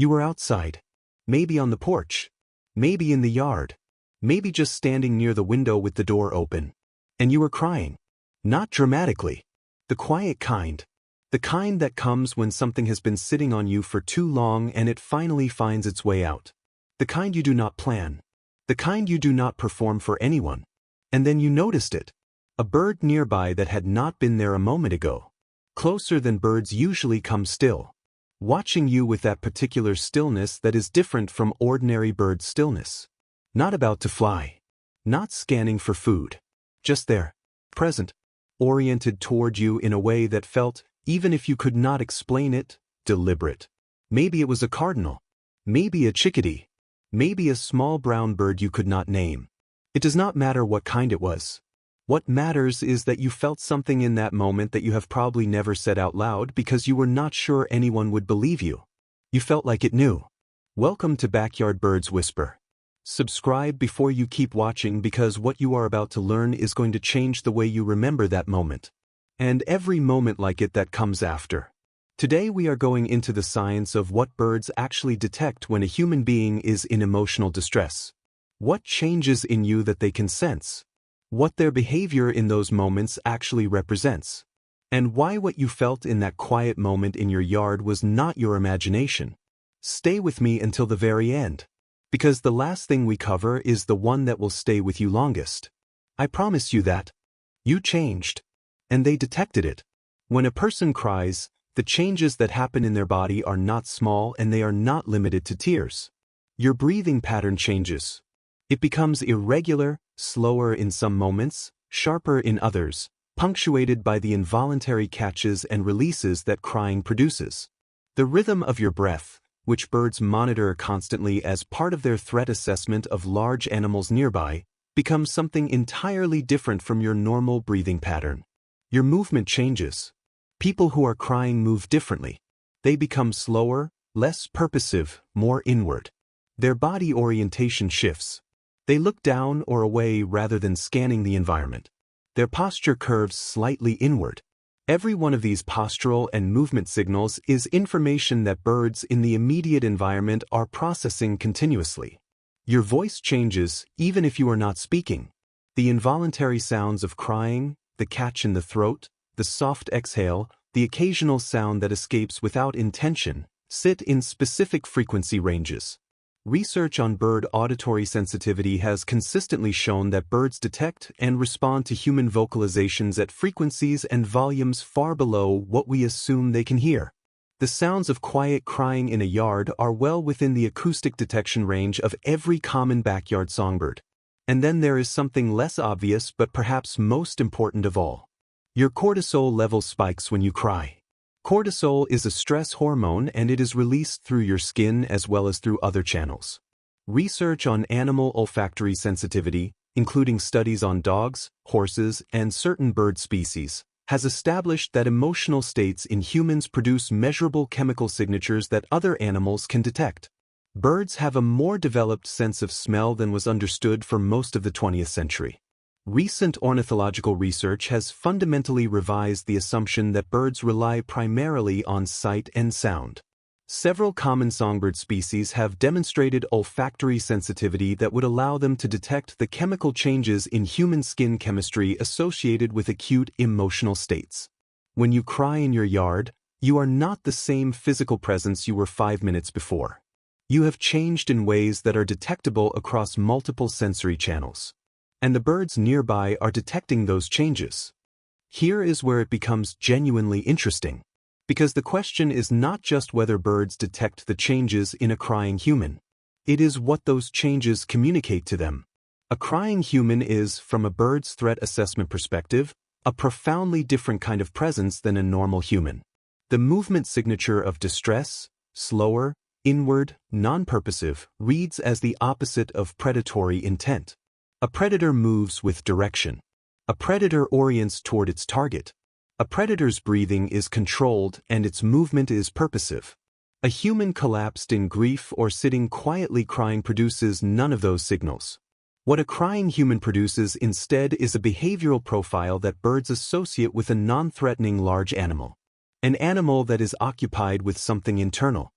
You were outside. Maybe on the porch. Maybe in the yard. Maybe just standing near the window with the door open. And you were crying. Not dramatically. The quiet kind. The kind that comes when something has been sitting on you for too long and it finally finds its way out. The kind you do not plan. The kind you do not perform for anyone. And then you noticed it. A bird nearby that had not been there a moment ago. Closer than birds usually come still. Watching you with that particular stillness that is different from ordinary bird stillness. Not about to fly. Not scanning for food. Just there. Present. Oriented toward you in a way that felt, even if you could not explain it, deliberate. Maybe it was a cardinal. Maybe a chickadee. Maybe a small brown bird you could not name. It does not matter what kind it was. What matters is that you felt something in that moment that you have probably never said out loud because you were not sure anyone would believe you. You felt like it knew. Welcome to Backyard Birds Whisper. Subscribe before you keep watching because what you are about to learn is going to change the way you remember that moment. And every moment like it that comes after. Today we are going into the science of what birds actually detect when a human being is in emotional distress. What changes in you that they can sense. What their behavior in those moments actually represents. And why what you felt in that quiet moment in your yard was not your imagination. Stay with me until the very end. Because the last thing we cover is the one that will stay with you longest. I promise you that. You changed. And they detected it. When a person cries, the changes that happen in their body are not small and they are not limited to tears. Your breathing pattern changes. It becomes irregular, slower in some moments, sharper in others, punctuated by the involuntary catches and releases that crying produces. The rhythm of your breath, which birds monitor constantly as part of their threat assessment of large animals nearby, becomes something entirely different from your normal breathing pattern. Your movement changes. People who are crying move differently. They become slower, less purposive, more inward. Their body orientation shifts. They look down or away rather than scanning the environment. Their posture curves slightly inward. Every one of these postural and movement signals is information that birds in the immediate environment are processing continuously. Your voice changes even if you are not speaking. The involuntary sounds of crying, the catch in the throat, the soft exhale, the occasional sound that escapes without intention, sit in specific frequency ranges. Research on bird auditory sensitivity has consistently shown that birds detect and respond to human vocalizations at frequencies and volumes far below what we assume they can hear. The sounds of quiet crying in a yard are well within the acoustic detection range of every common backyard songbird. And then there is something less obvious but perhaps most important of all. Your cortisol level spikes when you cry. Cortisol is a stress hormone and it is released through your skin as well as through other channels. Research on animal olfactory sensitivity, including studies on dogs, horses, and certain bird species, has established that emotional states in humans produce measurable chemical signatures that other animals can detect. Birds have a more developed sense of smell than was understood for most of the 20th century. Recent ornithological research has fundamentally revised the assumption that birds rely primarily on sight and sound. Several common songbird species have demonstrated olfactory sensitivity that would allow them to detect the chemical changes in human skin chemistry associated with acute emotional states. When you cry in your yard, you are not the same physical presence you were 5 minutes before. You have changed in ways that are detectable across multiple sensory channels. And the birds nearby are detecting those changes. Here is where it becomes genuinely interesting, because the question is not just whether birds detect the changes in a crying human. It is what those changes communicate to them. A crying human is, from a bird's threat assessment perspective, a profoundly different kind of presence than a normal human. The movement signature of distress, slower, inward, non-purposive, reads as the opposite of predatory intent. A predator moves with direction. A predator orients toward its target. A predator's breathing is controlled and its movement is purposive. A human collapsed in grief or sitting quietly crying produces none of those signals. What a crying human produces instead is a behavioral profile that birds associate with a non-threatening large animal. An animal that is occupied with something internal.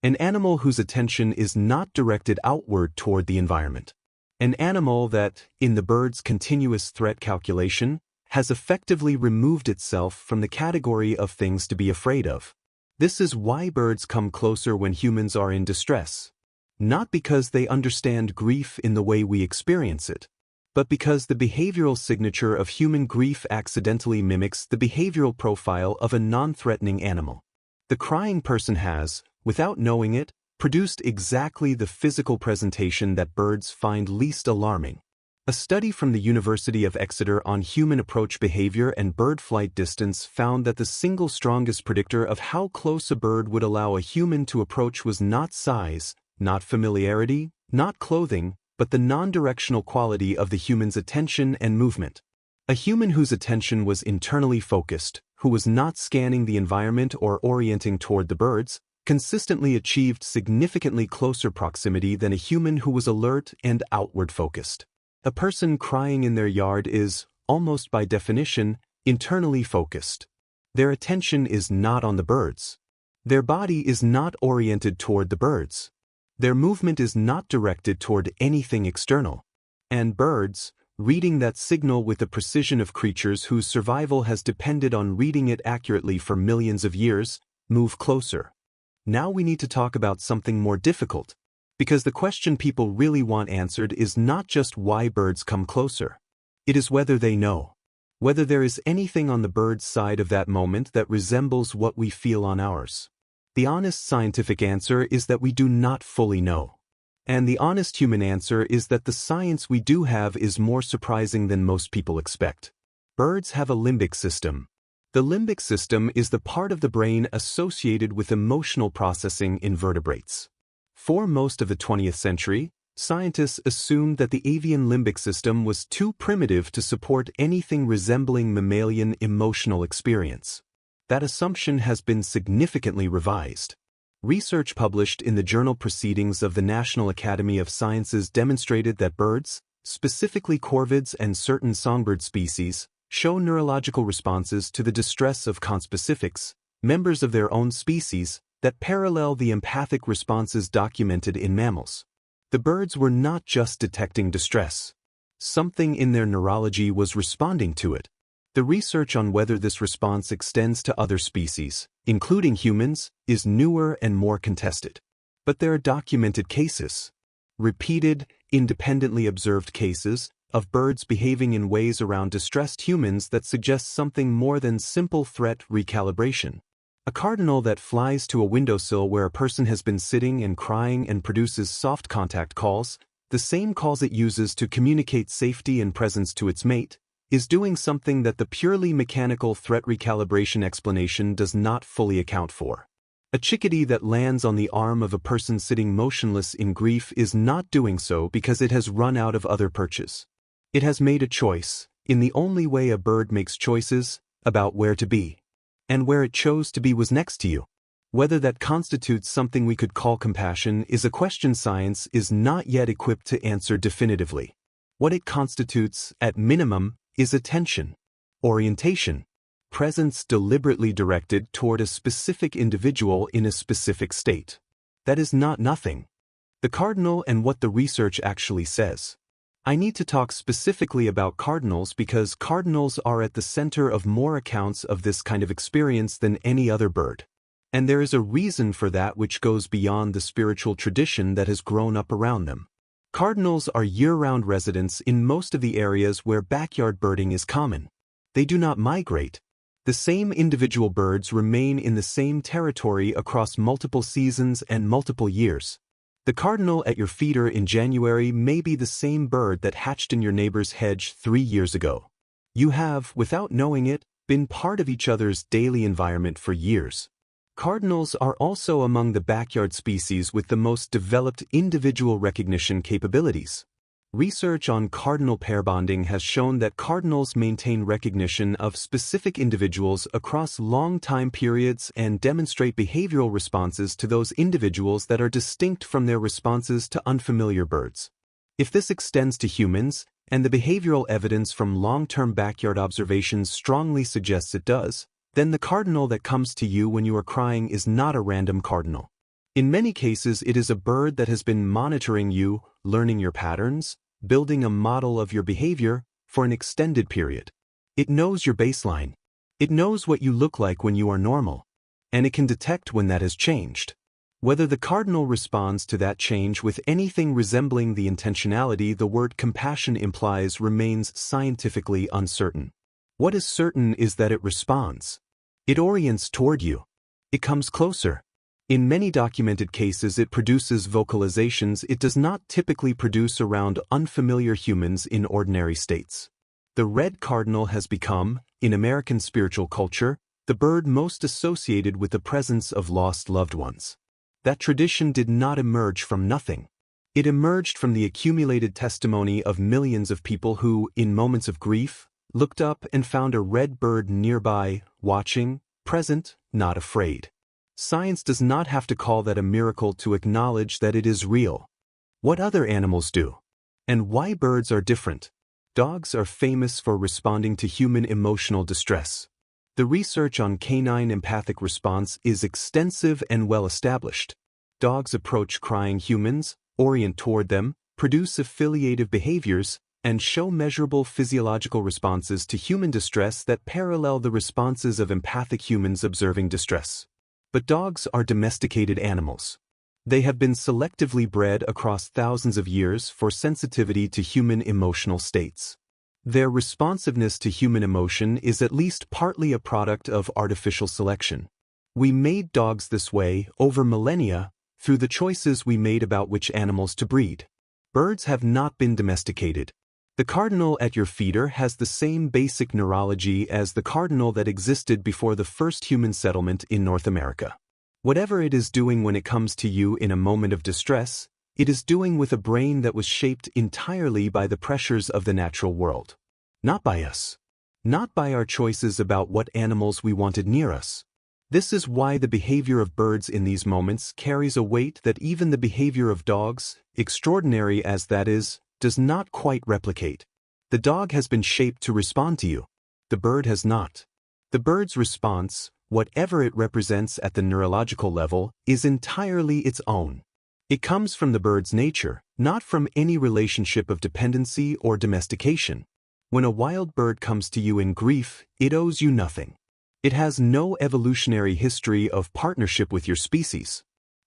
An animal whose attention is not directed outward toward the environment. An animal that, in the bird's continuous threat calculation, has effectively removed itself from the category of things to be afraid of. This is why birds come closer when humans are in distress. Not because they understand grief in the way we experience it, but because the behavioral signature of human grief accidentally mimics the behavioral profile of a non-threatening animal. The crying person has, without knowing it, produced exactly the physical presentation that birds find least alarming. A study from the University of Exeter on human approach behavior and bird flight distance found that the single strongest predictor of how close a bird would allow a human to approach was not size, not familiarity, not clothing, but the non-directional quality of the human's attention and movement. A human whose attention was internally focused, who was not scanning the environment or orienting toward the birds, consistently achieved significantly closer proximity than a human who was alert and outward-focused. A person crying in their yard is, almost by definition, internally focused. Their attention is not on the birds. Their body is not oriented toward the birds. Their movement is not directed toward anything external. And birds, reading that signal with the precision of creatures whose survival has depended on reading it accurately for millions of years, move closer. Now we need to talk about something more difficult. Because the question people really want answered is not just why birds come closer. It is whether they know. Whether there is anything on the bird's side of that moment that resembles what we feel on ours. The honest scientific answer is that we do not fully know. And the honest human answer is that the science we do have is more surprising than most people expect. Birds have a limbic system. The limbic system is the part of the brain associated with emotional processing in vertebrates. For most of the 20th century, scientists assumed that the avian limbic system was too primitive to support anything resembling mammalian emotional experience. That assumption has been significantly revised. Research published in the journal Proceedings of the National Academy of Sciences demonstrated that birds, specifically corvids and certain songbird species, show neurological responses to the distress of conspecifics, members of their own species, that parallel the empathic responses documented in mammals. The birds were not just detecting distress. Something in their neurology was responding to it. The research on whether this response extends to other species, including humans, is newer and more contested. But there are documented cases, repeated, independently observed cases, of birds behaving in ways around distressed humans that suggest something more than simple threat recalibration. A cardinal that flies to a windowsill where a person has been sitting and crying and produces soft contact calls, the same calls it uses to communicate safety and presence to its mate, is doing something that the purely mechanical threat recalibration explanation does not fully account for. A chickadee that lands on the arm of a person sitting motionless in grief is not doing so because it has run out of other perches. It has made a choice, in the only way a bird makes choices, about where to be. And where it chose to be was next to you. Whether that constitutes something we could call compassion is a question science is not yet equipped to answer definitively. What it constitutes, at minimum, is attention, orientation, presence deliberately directed toward a specific individual in a specific state. That is not nothing. The cardinal and what the research actually says. I need to talk specifically about cardinals because cardinals are at the center of more accounts of this kind of experience than any other bird. And there is a reason for that which goes beyond the spiritual tradition that has grown up around them. Cardinals are year-round residents in most of the areas where backyard birding is common. They do not migrate. The same individual birds remain in the same territory across multiple seasons and multiple years. The cardinal at your feeder in January may be the same bird that hatched in your neighbor's hedge 3 years ago. You have, without knowing it, been part of each other's daily environment for years. Cardinals are also among the backyard species with the most developed individual recognition capabilities. Research on cardinal pair bonding has shown that cardinals maintain recognition of specific individuals across long time periods and demonstrate behavioral responses to those individuals that are distinct from their responses to unfamiliar birds. If this extends to humans, and the behavioral evidence from long-term backyard observations strongly suggests it does, then the cardinal that comes to you when you are crying is not a random cardinal. In many cases, it is a bird that has been monitoring you, learning your patterns, building a model of your behavior for an extended period. It knows your baseline. It knows what you look like when you are normal, and it can detect when that has changed. Whether the cardinal responds to that change with anything resembling the intentionality the word compassion implies remains scientifically uncertain. What is certain is that it responds. It orients toward you. It comes closer. In many documented cases, it produces vocalizations it does not typically produce around unfamiliar humans in ordinary states. The red cardinal has become, in American spiritual culture, the bird most associated with the presence of lost loved ones. That tradition did not emerge from nothing. It emerged from the accumulated testimony of millions of people who, in moments of grief, looked up and found a red bird nearby, watching, present, not afraid. Science does not have to call that a miracle to acknowledge that it is real. What other animals do? And why birds are different? Dogs are famous for responding to human emotional distress. The research on canine empathic response is extensive and well established. Dogs approach crying humans, orient toward them, produce affiliative behaviors, and show measurable physiological responses to human distress that parallel the responses of empathic humans observing distress. But dogs are domesticated animals. They have been selectively bred across thousands of years for sensitivity to human emotional states. Their responsiveness to human emotion is at least partly a product of artificial selection. We made dogs this way over millennia through the choices we made about which animals to breed. Birds have not been domesticated. The cardinal at your feeder has the same basic neurology as the cardinal that existed before the first human settlement in North America. Whatever it is doing when it comes to you in a moment of distress, it is doing with a brain that was shaped entirely by the pressures of the natural world. Not by us. Not by our choices about what animals we wanted near us. This is why the behavior of birds in these moments carries a weight that even the behavior of dogs, extraordinary as that is, does not quite replicate. The dog has been shaped to respond to you. The bird has not. The bird's response, whatever it represents at the neurological level, is entirely its own. It comes from the bird's nature, not from any relationship of dependency or domestication. When a wild bird comes to you in grief, it owes you nothing. It has no evolutionary history of partnership with your species.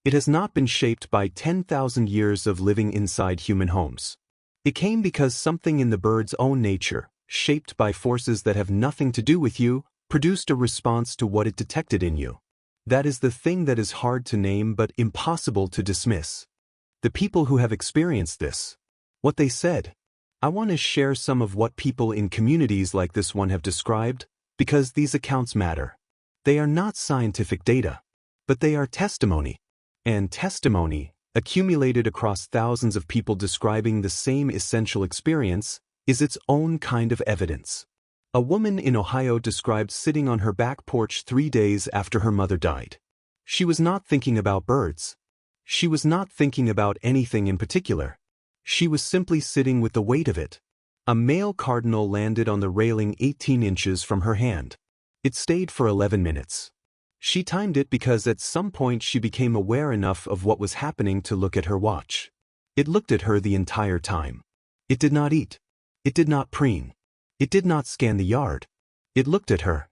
It has not been shaped by 10,000 years of living inside human homes. It came because something in the bird's own nature, shaped by forces that have nothing to do with you, produced a response to what it detected in you. That is the thing that is hard to name but impossible to dismiss. The people who have experienced this, what they said. I want to share some of what people in communities like this one have described, because these accounts matter. They are not scientific data, but they are testimony. And testimony, accumulated across thousands of people describing the same essential experience, is its own kind of evidence. A woman in Ohio described sitting on her back porch 3 days after her mother died. She was not thinking about birds. She was not thinking about anything in particular. She was simply sitting with the weight of it. A male cardinal landed on the railing 18 inches from her hand. It stayed for 11 minutes. She timed it because at some point she became aware enough of what was happening to look at her watch. It looked at her the entire time. It did not eat. It did not preen. It did not scan the yard. It looked at her.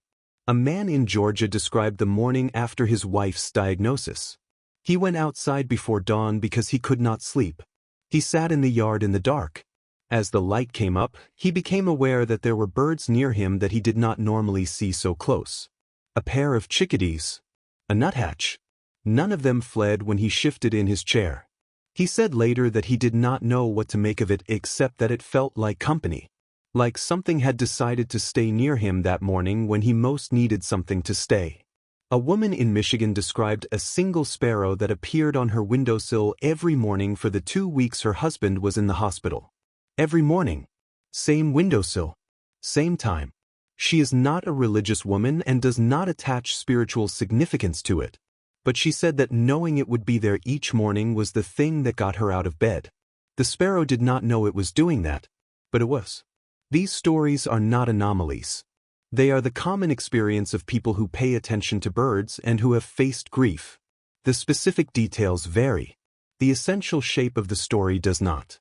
A man in Georgia described the morning after his wife's diagnosis. He went outside before dawn because he could not sleep. He sat in the yard in the dark. As the light came up, he became aware that there were birds near him that he did not normally see so close. A pair of chickadees. A nuthatch. None of them fled when he shifted in his chair. He said later that he did not know what to make of it except that it felt like company. Like something had decided to stay near him that morning when he most needed something to stay. A woman in Michigan described a single sparrow that appeared on her windowsill every morning for the 2 weeks her husband was in the hospital. Every morning. Same windowsill. Same time. She is not a religious woman and does not attach spiritual significance to it. But she said that knowing it would be there each morning was the thing that got her out of bed. The sparrow did not know it was doing that, but it was. These stories are not anomalies. They are the common experience of people who pay attention to birds and who have faced grief. The specific details vary. The essential shape of the story does not.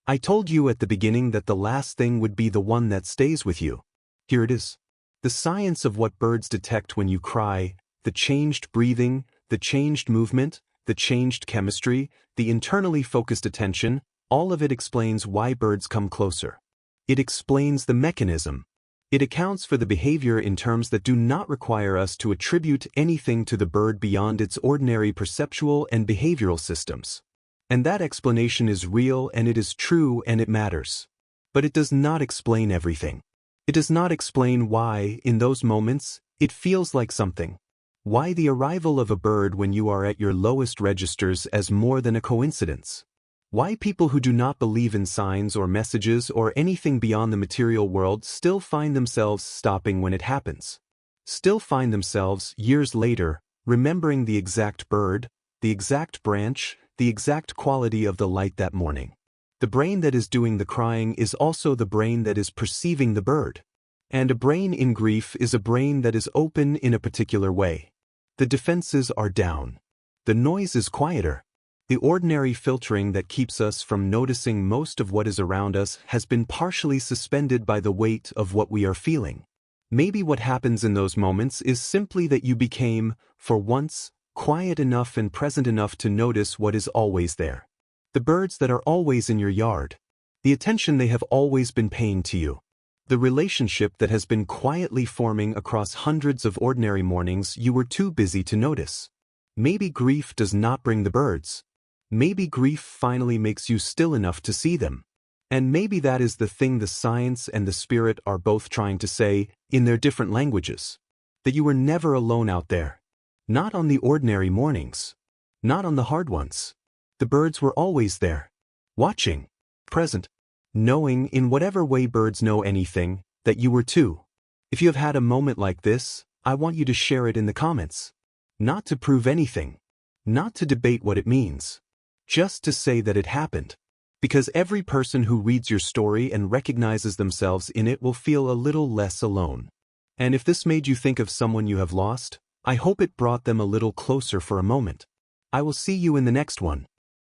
I told you at the beginning that the last thing would be the one that stays with you. Here it is. The science of what birds detect when you cry, the changed breathing, the changed movement, the changed chemistry, the internally focused attention, all of it explains why birds come closer. It explains the mechanism. It accounts for the behavior in terms that do not require us to attribute anything to the bird beyond its ordinary perceptual and behavioral systems. And that explanation is real and it is true and it matters. But it does not explain everything. It does not explain why, in those moments, it feels like something. Why the arrival of a bird when you are at your lowest registers as more than a coincidence. Why people who do not believe in signs or messages or anything beyond the material world still find themselves stopping when it happens. Still find themselves, years later, remembering the exact bird, the exact branch, the exact quality of the light that morning. The brain that is doing the crying is also the brain that is perceiving the bird. And a brain in grief is a brain that is open in a particular way. The defenses are down. The noise is quieter. The ordinary filtering that keeps us from noticing most of what is around us has been partially suspended by the weight of what we are feeling. Maybe what happens in those moments is simply that you became, for once, quiet enough and present enough to notice what is always there. The birds that are always in your yard. The attention they have always been paying to you. The relationship that has been quietly forming across hundreds of ordinary mornings you were too busy to notice. Maybe grief does not bring the birds. Maybe grief finally makes you still enough to see them. And maybe that is the thing the science and the spirit are both trying to say, in their different languages. That you were never alone out there. Not on the ordinary mornings. Not on the hard ones. The birds were always there. Watching. Present. Knowing, in whatever way birds know anything, that you were too. If you have had a moment like this, I want you to share it in the comments. Not to prove anything. Not to debate what it means. Just to say that it happened. Because every person who reads your story and recognizes themselves in it will feel a little less alone. And if this made you think of someone you have lost, I hope it brought them a little closer for a moment. I will see you in the next one.